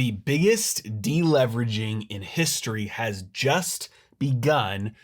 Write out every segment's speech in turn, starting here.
The biggest deleveraging in history has just begun,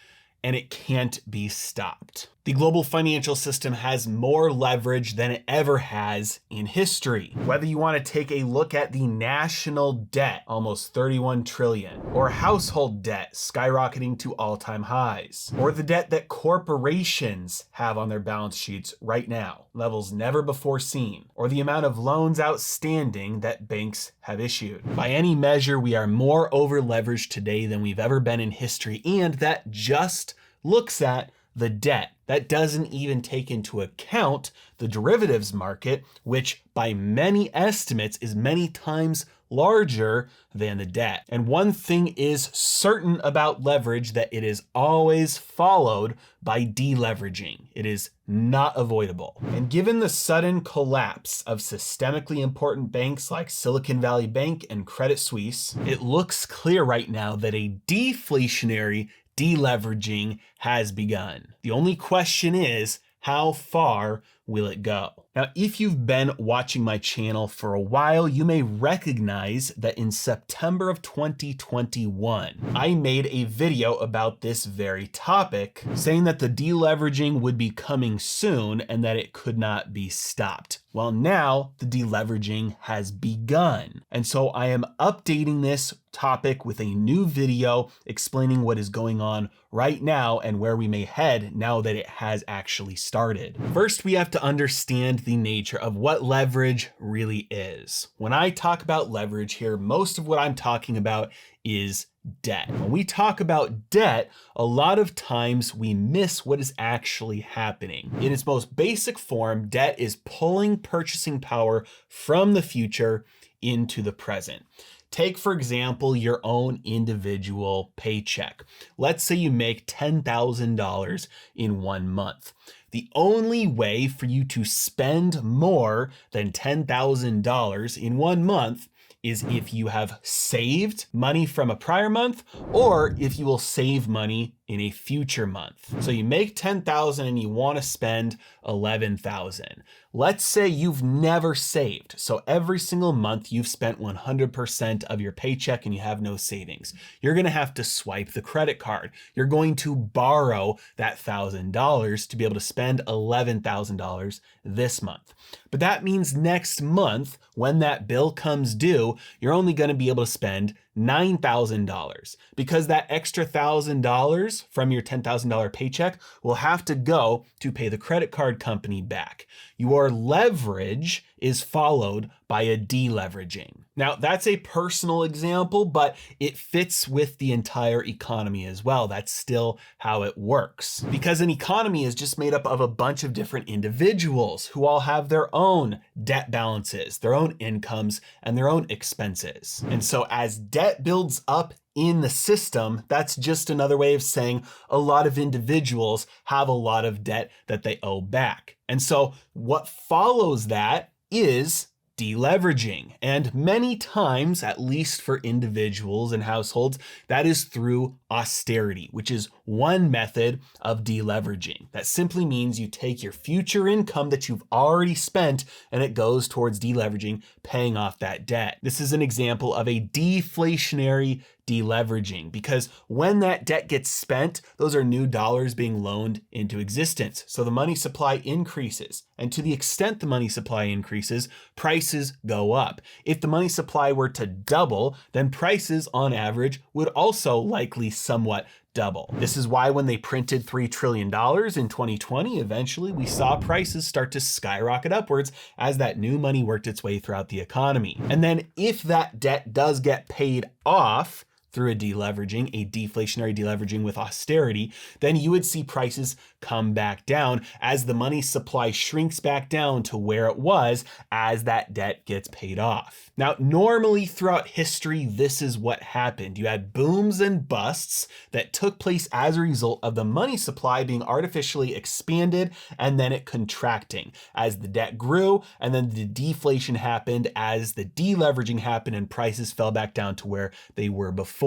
and it can't be stopped. The global financial system has more leverage than it ever has in history. Whether you want to take a look at the national debt, almost 31 trillion, or household debt skyrocketing to all-time highs, or the debt that corporations have on their balance sheets right now, levels never before seen, or the amount of loans outstanding that banks have issued. By any measure, we are more over-leveraged today than we've ever been in history, and that just looks at the debt. That doesn't even take into account the derivatives market, which by many estimates is many times larger than the debt. And one thing is certain about leverage, that it is always followed by deleveraging. It is not avoidable. And given the sudden collapse of systemically important banks like Silicon Valley Bank and Credit Suisse, it looks clear right now that a deflationary deleveraging has begun. The only question is, how far will it go? Now, if you've been watching my channel for a while, you may recognize that in September of 2021, I made a video about this very topic, saying that the deleveraging would be coming soon and that it could not be stopped. Well, now the deleveraging has begun. And so I am updating this topic with a new video explaining what is going on right now and where we may head now that it has actually started. First, we have to understand the nature of what leverage really is. When I talk about leverage here, most of what I'm talking about is debt. When we talk about debt, a lot of times we miss what is actually happening. In its most basic form, debt is pulling purchasing power from the future into the present. Take, for example, your own individual paycheck. Let's say you make $10,000 in 1 month. The only way for you to spend more than $10,000 in 1 month is if you have saved money from a prior month, or if you will save money in a future month. So you make $10,000 and you want to spend $11,000. Let's say you've never saved. So every single month you've spent 100% of your paycheck and you have no savings. You're going to have to swipe the credit card. You're going to borrow that $1,000 to be able to spend $11,000 this month. But that means next month, when that bill comes due, you're only going to be able to spend $9,000, because that extra $1,000 from your $10,000 paycheck will have to go to pay the credit card company back. Your leverage is followed by a deleveraging. Now, that's a personal example, but it fits with the entire economy as well. That's still how it works, because an economy is just made up of a bunch of different individuals who all have their own debt balances, their own incomes, and their own expenses. And so as debt builds up in the system, that's just another way of saying a lot of individuals have a lot of debt that they owe back. And so what follows that is deleveraging. And many times, at least for individuals and households, that is through austerity, which is one method of deleveraging. That simply means you take your future income that you've already spent and it goes towards deleveraging, paying off that debt. This is an example of a deflationary deleveraging, because when that debt gets spent, those are new dollars being loaned into existence. So the money supply increases. And to the extent the money supply increases, prices go up. If the money supply were to double, then prices on average would also likely somewhat double. This is why when they printed $3 trillion in 2020, eventually we saw prices start to skyrocket upwards as that new money worked its way throughout the economy. And then if that debt does get paid off through a deleveraging, a deflationary deleveraging with austerity, then you would see prices come back down as the money supply shrinks back down to where it was as that debt gets paid off. Now, normally throughout history, this is what happened. You had booms and busts that took place as a result of the money supply being artificially expanded and then it contracting as the debt grew, and then the deflation happened as the deleveraging happened and prices fell back down to where they were before.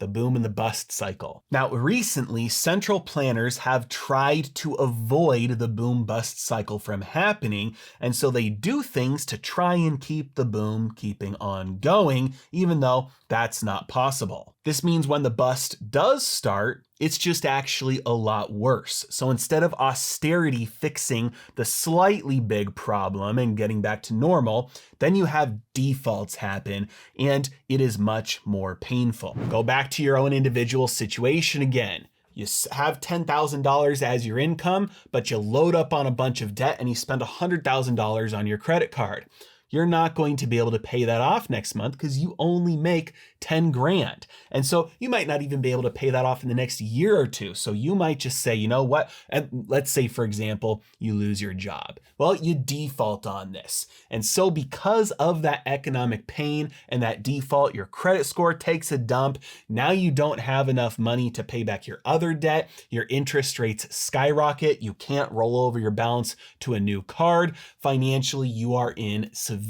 the boom and the bust cycle. Now, recently, central planners have tried to avoid the boom bust cycle from happening, and so they do things to try and keep the boom keeping on going, even though that's not possible. This means when the bust does start, it's just actually a lot worse. So instead of austerity fixing the slightly big problem and getting back to normal, then you have defaults happen, and it is much more painful. Go back to your own individual situation again. You have $10,000 as your income, but you load up on a bunch of debt and you spend $100,000 on your credit card. You're not going to be able to pay that off next month because you only make 10 grand. And so you might not even be able to pay that off in the next year or two. So you might just say, you know what? And let's say, for example, you lose your job. Well, you default on this. And so because of that economic pain and that default, your credit score takes a dump. Now you don't have enough money to pay back your other debt. Your interest rates skyrocket. You can't roll over your balance to a new card. Financially, you are in severe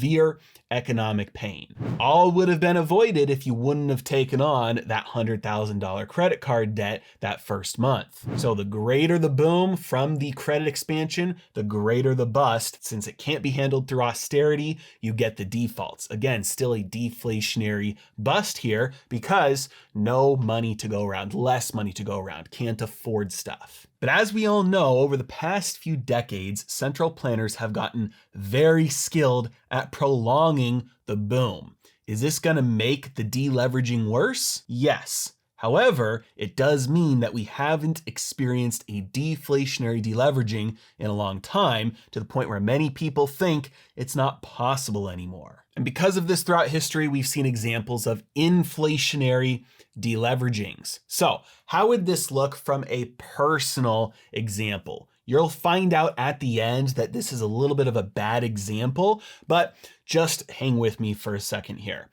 economic pain. All would have been avoided if you wouldn't have taken on that $100,000 credit card debt that first month. So the greater the boom from the credit expansion, the greater the bust. Since it can't be handled through austerity, you get the defaults. Again, still a deflationary bust here because no money to go around, less money to go around, can't afford stuff. But as we all know, over the past few decades, central planners have gotten very skilled at prolonging the boom. Is this going to make the deleveraging worse? Yes. However, it does mean that we haven't experienced a deflationary deleveraging in a long time, to the point where many people think it's not possible anymore. And because of this throughout history, we've seen examples of inflationary deleveragings. So how would this look from a personal example? You'll find out at the end that this is a little bit of a bad example, but just hang with me for a second here.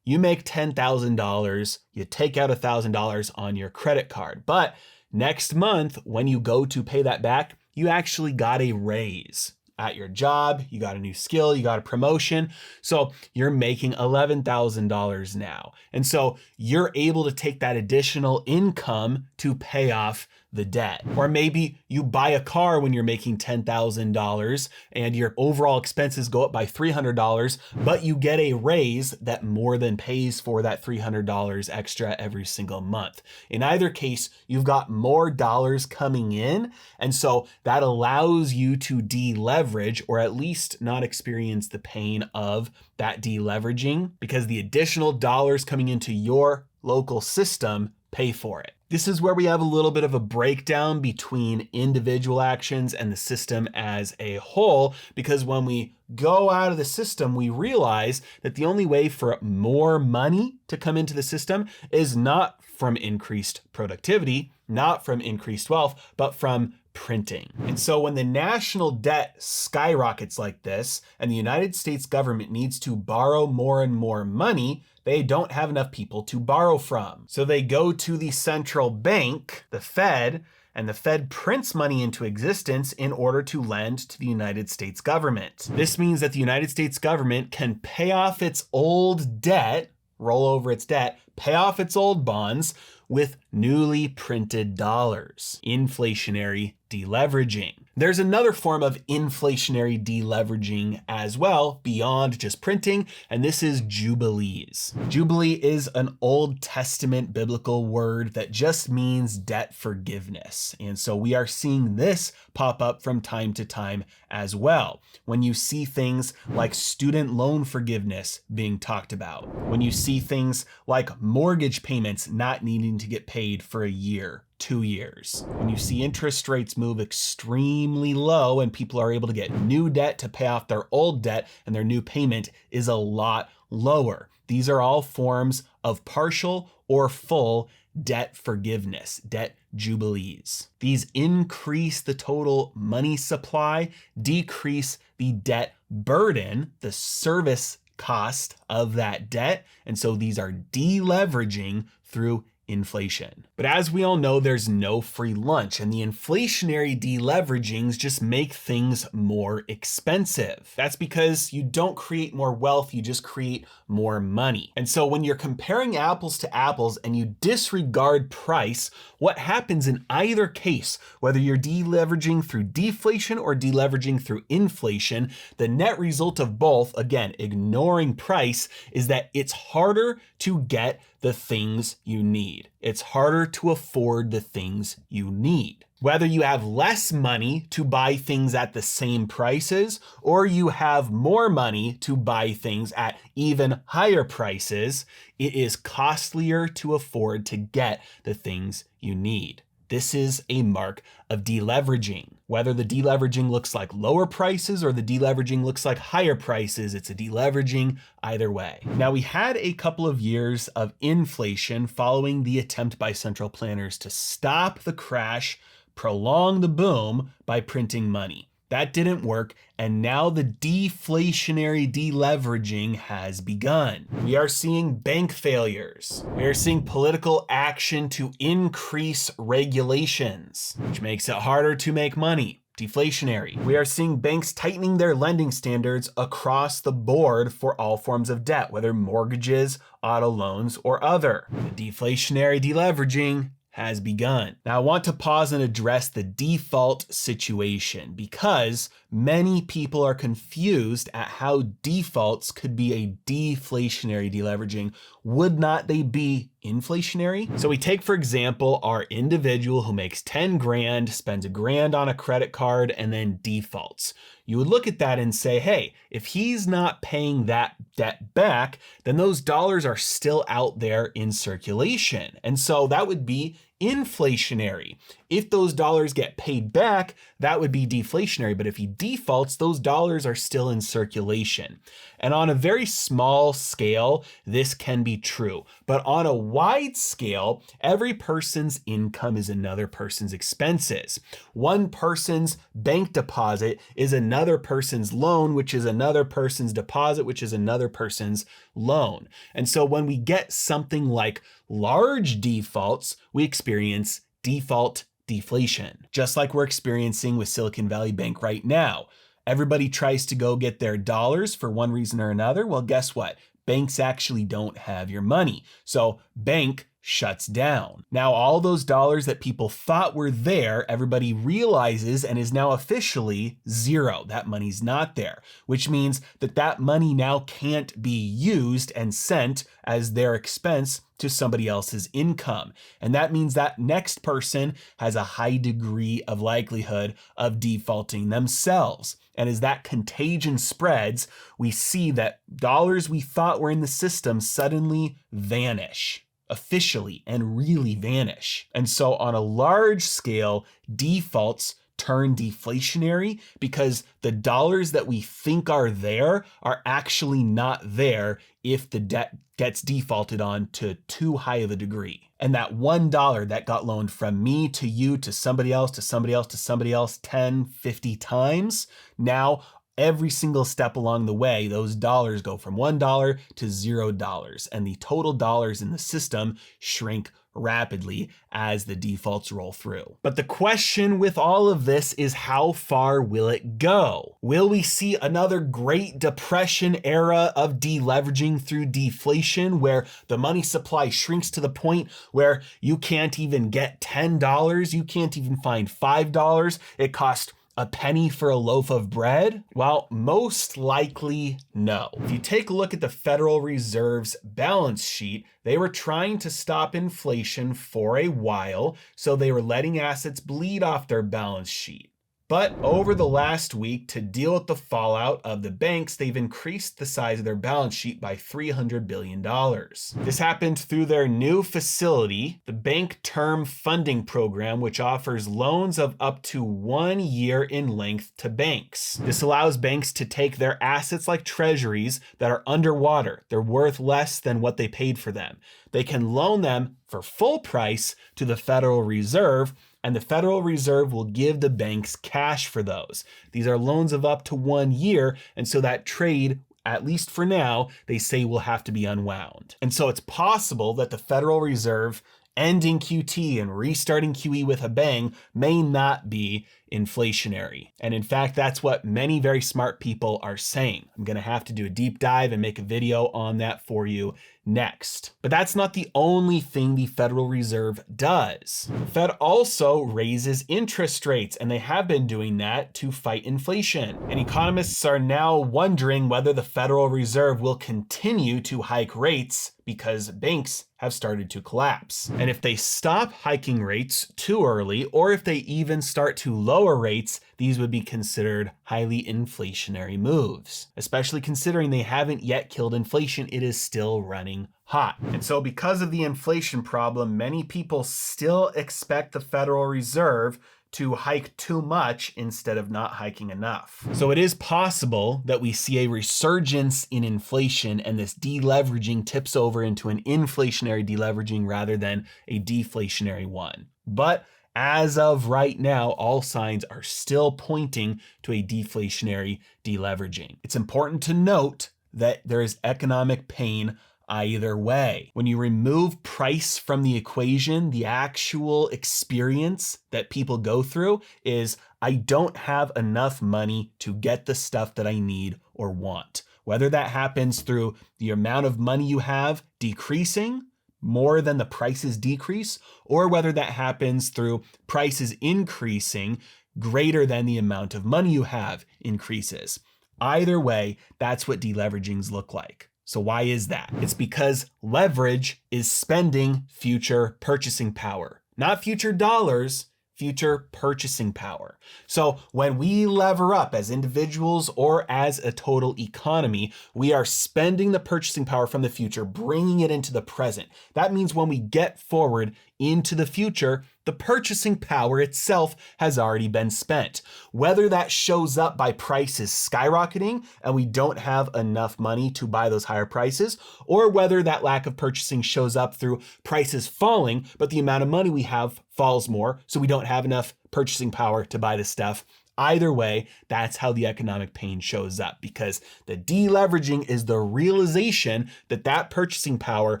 You make $10,000, you take out $1,000 on your credit card, but next month when you go to pay that back, you actually got a raise at your job, you got a new skill, you got a promotion. So you're making $11,000 now. And so you're able to take that additional income to pay off the debt. Or maybe you buy a car when you're making $10,000 and your overall expenses go up by $300, but you get a raise that more than pays for that $300 extra every single month. In either case, you've got more dollars coming in. And so that allows you to deleverage, or at least not experience the pain of that deleveraging, because the additional dollars coming into your local system pay for it. This is where we have a little bit of a breakdown between individual actions and the system as a whole, because when we go out of the system, we realize that the only way for more money to come into the system is not from increased productivity, not from increased wealth, but from printing. And so when the national debt skyrockets like this, and the United States government needs to borrow more and more money, they don't have enough people to borrow from. So they go to the central bank, the Fed, and the Fed prints money into existence in order to lend to the United States government. This means that the United States government can pay off its old debt, roll over its debt, pay off its old bonds with newly printed dollars. Inflationary deleveraging. There's another form of inflationary deleveraging as well, beyond just printing, and this is jubilees. Jubilee is an Old Testament biblical word that just means debt forgiveness. And so we are seeing this pop up from time to time as well. When you see things like student loan forgiveness being talked about, when you see things like mortgage payments not needing to get paid for a year, 2 years. When you see interest rates move extremely low and people are able to get new debt to pay off their old debt, and their new payment is a lot lower. These are all forms of partial or full debt forgiveness, debt jubilees. These increase the total money supply, decrease the debt burden, the service cost of that debt. And so these are deleveraging through inflation. But as we all know, there's no free lunch, and the inflationary deleveragings just make things more expensive. That's because you don't create more wealth, you just create more money. And so when you're comparing apples to apples and you disregard price, what happens in either case, whether you're deleveraging through deflation or deleveraging through inflation, the net result of both, again, ignoring price, is that it's harder to get the things you need. It's harder to afford the things you need. Whether you have less money to buy things at the same prices, or you have more money to buy things at even higher prices, it is costlier to afford to get the things you need. This is a mark of deleveraging. Whether the deleveraging looks like lower prices or the deleveraging looks like higher prices, it's a deleveraging either way. Now, we had a couple of years of inflation following the attempt by central planners to stop the crash, prolong the boom by printing money. That didn't work, and now the deflationary deleveraging has begun. We are seeing bank failures. We are seeing political action to increase regulations, which makes it harder to make money. Deflationary. We are seeing banks tightening their lending standards across the board for all forms of debt, whether mortgages, auto loans, or other. The deflationary deleveraging has begun. Now, I want to pause and address the default situation because many people are confused at how defaults could be a deflationary deleveraging. Would not they be inflationary? So we take, for example, our individual who makes 10 grand, spends a grand on a credit card, and then defaults. You would look at that and say, hey, if he's not paying that debt back, then those dollars are still out there in circulation. And so that would be inflationary. If those dollars get paid back, that would be deflationary. But if he defaults, those dollars are still in circulation. And on a very small scale, this can be true. But on a wide scale, every person's income is another person's expenses. One person's bank deposit is another person's loan, which is another person's deposit, which is another person's loan. And so when we get something like large defaults, we experience default deflation, just like we're experiencing with Silicon Valley Bank right now. Everybody tries to go get their dollars for one reason or another. Well, guess what? Banks actually don't have your money. So bank shuts down. Now, all those dollars that people thought were there, everybody realizes and is now officially zero. That money's not there, which means that that money now can't be used and sent as their expense to somebody else's income. And that means that next person has a high degree of likelihood of defaulting themselves. And as that contagion spreads, we see that dollars we thought were in the system suddenly vanish. Officially and really vanish. And so on a large scale, defaults turn deflationary because the dollars that we think are there are actually not there if the debt gets defaulted on to too high of a degree. And that $1 that got loaned from me to you to somebody else to somebody else to somebody else 10, 50 times, now every single step along the way, those dollars go from $1 to $0, and the total dollars in the system shrink rapidly as the defaults roll through. But the question with all of this is, how far will it go? Will we see another Great Depression era of deleveraging through deflation, where the money supply shrinks to the point where you can't even get $10, you can't even find $5, it costs a penny for a loaf of bread? Well, most likely no. If you take a look at the Federal Reserve's balance sheet, they were trying to stop inflation for a while, so they were letting assets bleed off their balance sheet. But over the last week, to deal with the fallout of the banks, they've increased the size of their balance sheet by $300 billion. This happened through their new facility, the Bank Term Funding Program, which offers loans of up to 1 year in length to banks. This allows banks to take their assets like treasuries that are underwater. They're worth less than what they paid for them. They can loan them for full price to the Federal Reserve, and the Federal Reserve will give the banks cash for those. These are loans of up to 1 year, and so that trade, at least for now, they say will have to be unwound. And so it's possible that the Federal Reserve ending QT and restarting QE with a bang may not be inflationary. And in fact, that's what many very smart people are saying. I'm gonna have to do a deep dive and make a video on that for you next. But that's not the only thing the Federal Reserve does. The Fed also raises interest rates, and they have been doing that to fight inflation. And economists are now wondering whether the Federal Reserve will continue to hike rates because banks have started to collapse. And if they stop hiking rates too early, or if they even start to lower rates, these would be considered highly inflationary moves. Especially considering they haven't yet killed inflation, it is still running hot. And so because of the inflation problem, many people still expect the Federal Reserve to hike too much instead of not hiking enough. So it is possible that we see a resurgence in inflation and this deleveraging tips over into an inflationary deleveraging rather than a deflationary one. But as of right now, all signs are still pointing to a deflationary deleveraging. It's important to note that there is economic pain either way. When you remove price from the equation, the actual experience that people go through is, I don't have enough money to get the stuff that I need or want. Whether that happens through the amount of money you have decreasing more than the prices decrease, or whether that happens through prices increasing greater than the amount of money you have increases. Either way, that's what deleveragings look like. So why is that? It's because leverage is spending future purchasing power, not future dollars, future purchasing power. So when we lever up as individuals or as a total economy, we are spending the purchasing power from the future, bringing it into the present. That means when we get forward into the future, the purchasing power itself has already been spent. Whether that shows up by prices skyrocketing and we don't have enough money to buy those higher prices, or whether that lack of purchasing shows up through prices falling, but the amount of money we have falls more, so we don't have enough purchasing power to buy the stuff. Either way, that's how the economic pain shows up, because the deleveraging is the realization that that purchasing power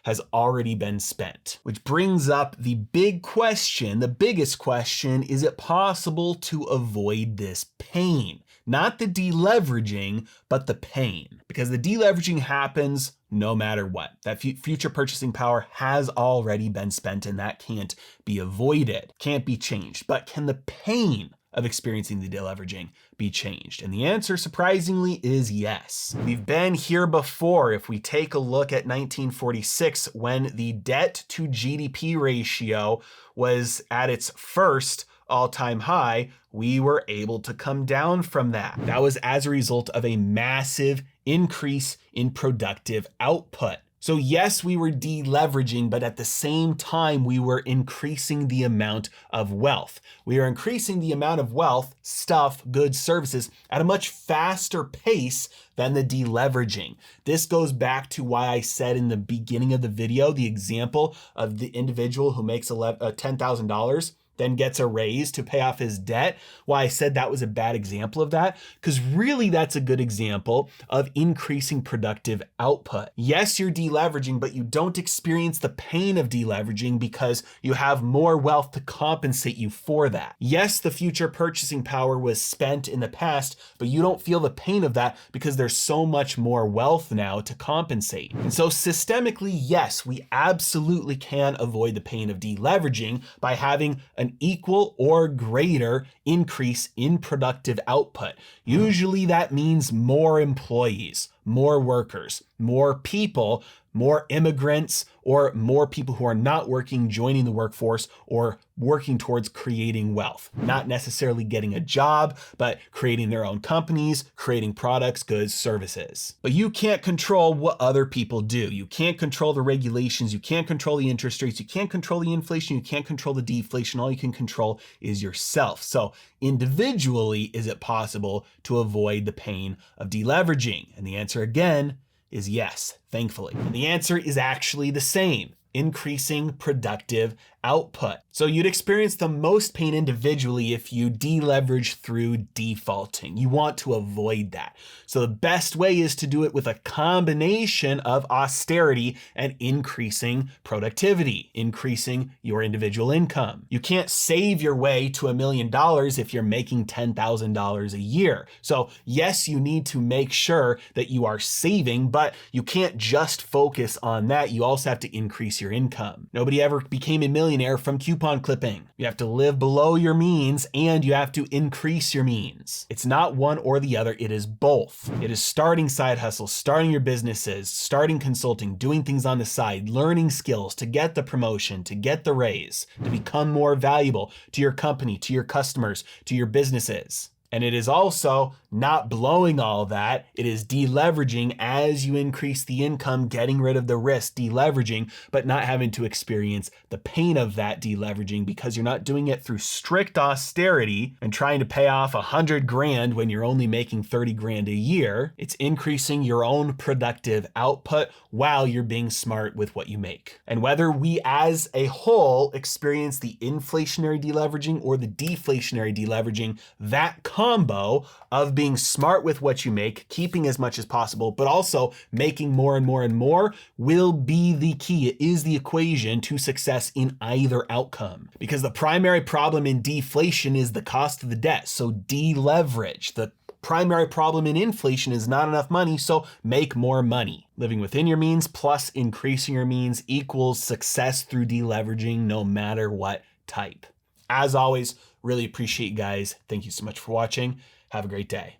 has already been spent. Which brings up the big question, the biggest question, is it possible to avoid this pain? Not the deleveraging, but the pain. Because the deleveraging happens no matter what. That future purchasing power has already been spent, and that can't be avoided, can't be changed. But can the pain of experiencing the deleveraging be changed? And the answer, surprisingly, is yes. We've been here before. If we take a look at 1946, when the debt to GDP ratio was at its first all-time high, we were able to come down from that. That was as a result of a massive increase in productive output. So yes, we were deleveraging, but at the same time, we were increasing the amount of wealth. We are increasing the amount of wealth, stuff, goods, services at a much faster pace than the deleveraging. This goes back to why I said in the beginning of the video, the example of the individual who makes $10,000 then gets a raise to pay off his debt. Why I said that was a bad example of that, because really that's a good example of increasing productive output. Yes, you're deleveraging, but you don't experience the pain of deleveraging because you have more wealth to compensate you for that. Yes, the future purchasing power was spent in the past, but you don't feel the pain of that because there's so much more wealth now to compensate. And so systemically, yes, we absolutely can avoid the pain of deleveraging by having an equal or greater increase in productive output. Usually that means more employees, more workers, more people, more immigrants, or more people who are not working joining the workforce or working towards creating wealth. Not necessarily getting a job, but creating their own companies, creating products, goods, services. But you can't control what other people do. You can't control the regulations. You can't control the interest rates. You can't control the inflation. You can't control the deflation. All you can control is yourself. So individually, is it possible to avoid the pain of deleveraging? And the answer again is yes, thankfully. And the answer is actually the same. Increasing productive output. So you'd experience the most pain individually if you deleverage through defaulting. You want to avoid that. So the best way is to do it with a combination of austerity and increasing productivity, increasing your individual income. You can't save your way to $1 million if you're making $10,000 a year. So yes, you need to make sure that you are saving, but you can't just focus on that. You also have to increase your income. Nobody ever became a millionaire from coupon clipping. You have to live below your means and you have to increase your means. It's not one or the other, it is both. It is starting side hustles, starting your businesses, starting consulting, doing things on the side, learning skills to get the promotion, to get the raise, to become more valuable to your company, to your customers, to your businesses. And it is also not blowing all that. It is deleveraging as you increase the income, getting rid of the risk, deleveraging, but not having to experience the pain of that deleveraging because you're not doing it through strict austerity and trying to pay off 100 grand when you're only making 30 grand a year. It's increasing your own productive output while you're being smart with what you make. And whether we as a whole experience the inflationary deleveraging or the deflationary deleveraging, that combo of being smart with what you make, keeping as much as possible, but also making more and more and more will be the key. It is the equation to success in either outcome. Because the primary problem in deflation is the cost of the debt. So deleverage. The primary problem in inflation is not enough money, so make more money. Living within your means plus increasing your means equals success through deleveraging no matter what type. As always, really appreciate you guys. Thank you so much for watching. Have a great day.